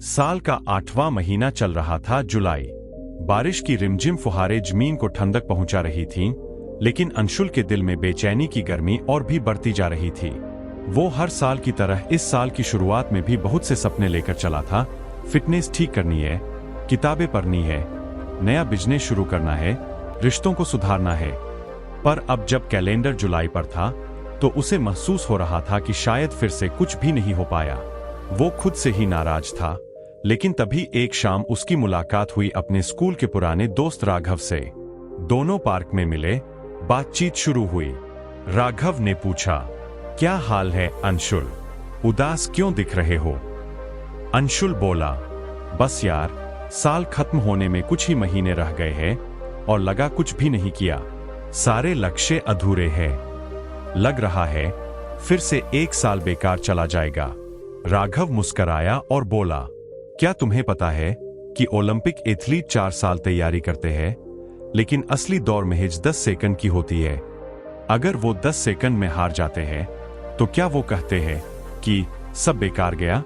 साल का 8वां महीना चल रहा था, जुलाई। बारिश की रिमझिम फुहारें जमीन को ठंडक पहुंचा रही थीं, लेकिन अंशुल के दिल में बेचैनी की गर्मी और भी बढ़ती जा रही थी। वो हर साल की तरह इस साल की शुरुआत में भी बहुत से सपने लेकर चला था। फिटनेस ठीक करनी है, किताबें पढ़नी है, नया बिजनेस शुरू करना है, रिश्तों को सुधारना है। पर अब जब कैलेंडर जुलाई पर था, तो उसे महसूस हो रहा था कि शायद फिर से कुछ भी नहीं हो पाया। वो खुद से ही नाराज था। लेकिन तभी एक शाम उसकी मुलाकात हुई अपने स्कूल के पुराने दोस्त राघव से। दोनों पार्क में मिले, बातचीत शुरू हुई। राघव ने पूछा, क्या हाल है अंशुल, उदास क्यों दिख रहे हो? अंशुल बोला, बस यार, साल खत्म होने में कुछ ही महीने रह गए हैं और लगा कुछ भी नहीं किया, सारे लक्ष्य अधूरे हैं। लग रहा है फिर से एक साल बेकार चला जाएगा। राघव मुस्कराया और बोला, क्या तुम्हें पता है कि ओलंपिक एथलीट 4 साल तैयारी करते हैं, लेकिन असली दौड़ महज 10 सेकंड की होती है। अगर वो 10 सेकंड में हार जाते हैं, तो क्या वो कहते हैं कि सब बेकार गया?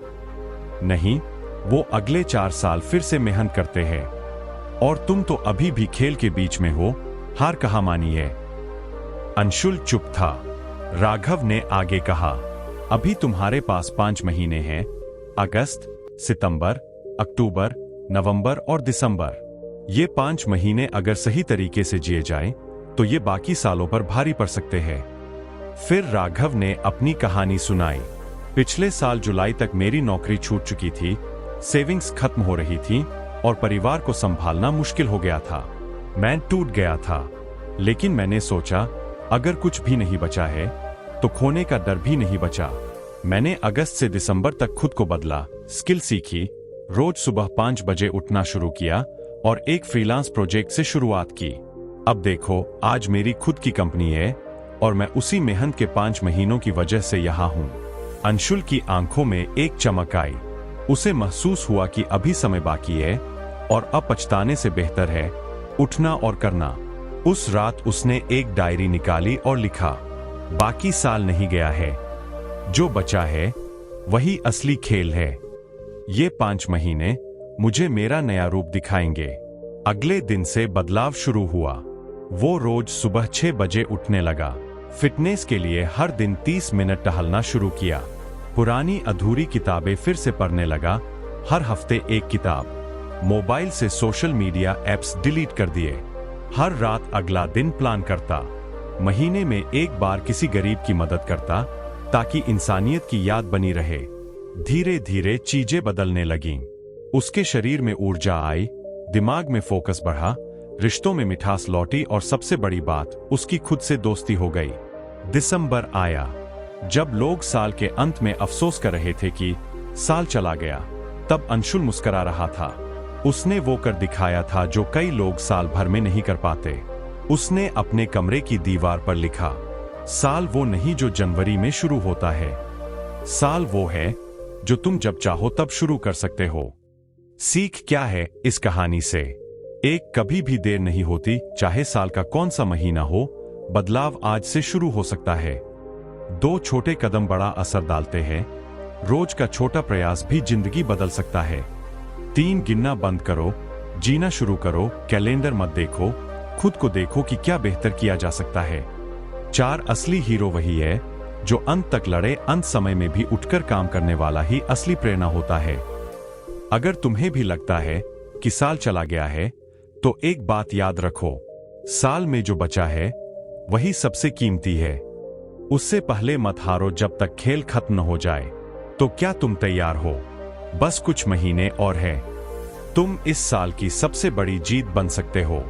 नहीं, वो अगले 4 साल फिर से मेहनत करते हैं। और तुम तो अभी भी खेल के बीच में हो, हार कहाँ मानी है? अंशुल चुप था। राघव ने आगे कहा, अभी तुम्हारे पास 5 महीने हैं, अगस्त, सितंबर, अक्टूबर, नवंबर और दिसंबर। ये 5 महीने अगर सही तरीके से जिए जाएं, तो ये बाकी सालों पर भारी पड़ सकते हैं। फिर राघव ने अपनी कहानी सुनाई। पिछले साल जुलाई तक मेरी नौकरी छूट चुकी थी, सेविंग्स खत्म हो रही थी और परिवार को संभालना मुश्किल हो गया था। मैं टूट गया था। लेकिन मैंने सोचा, अगर कुछ भी नहीं बचा है, तो खोने का डर भी नहीं बचा। मैंने अगस्त से दिसंबर तक खुद को बदला, स्किल सीखी, रोज सुबह 5 बजे उठना शुरू किया और एक फ्रीलांस प्रोजेक्ट से शुरुआत की। अब देखो, आज मेरी खुद की कंपनी है और मैं उसी मेहनत के 5 महीनों की वजह से यहाँ हूँ। अंशुल की आंखों में एक चमक आई। उसे महसूस हुआ कि अभी समय बाकी है और अब पछताने से बेहतर है उठना और करना। उस रात उसने एक डायरी निकाली और लिखा, बाकी साल नहीं गया है, जो बचा है वही असली खेल है। ये 5 महीने मुझे मेरा नया रूप दिखाएंगे। अगले दिन से बदलाव शुरू हुआ। वो रोज सुबह 6 बजे उठने लगा। फिटनेस के लिए हर दिन 30 मिनट टहलना शुरू किया। पुरानी अधूरी किताबें फिर से पढ़ने लगा, हर हफ्ते एक किताब। मोबाइल से सोशल मीडिया एप्स डिलीट कर दिए। हर रात अगला दिन प्लान करता। महीने में एक बार किसी गरीब की मदद करता, ताकि इंसानियत की याद बनी रहे। धीरे धीरे चीजें बदलने लगीं। उसके शरीर में ऊर्जा आई, दिमाग में फोकस बढ़ा, रिश्तों में मिठास लौटी और सबसे बड़ी बात, उसकी खुद से दोस्ती हो गई। दिसंबर आया। जब लोग साल के अंत में अफसोस कर रहे थे कि साल चला गया, तब अंशुल मुस्कुरा रहा था। उसने वो कर दिखाया था जो कई लोग साल भर में नहीं कर पाते। उसने अपने कमरे की दीवार पर लिखा, साल वो नहीं जो जनवरी में शुरू होता है, साल वो है जो तुम जब चाहो तब शुरू कर सकते हो। सीख क्या है इस कहानी से? एक, कभी भी देर नहीं होती, चाहे साल का कौन सा महीना हो, बदलाव आज से शुरू हो सकता है। 2 छोटे कदम बड़ा असर डालते हैं। रोज का छोटा प्रयास भी जिंदगी बदल सकता है। 3, गिनना बंद करो, जीना शुरू करो, कैलेंडर मत देखो, खुद को देखो कि क्या बेहतर किया जा सकता है। 4, असली हीरो वही है जो अंत तक लड़े, अंत समय में भी उठकर काम करने वाला ही असली प्रेरणा होता है। अगर तुम्हें भी लगता है कि साल चला गया है, तो एक बात याद रखो, साल में जो बचा है वही सबसे कीमती है। उससे पहले मत हारो जब तक खेल खत्म न हो जाए। तो क्या तुम तैयार हो? बस कुछ महीने और हैं। तुम इस साल की सबसे बड़ी जीत बन सकते हो।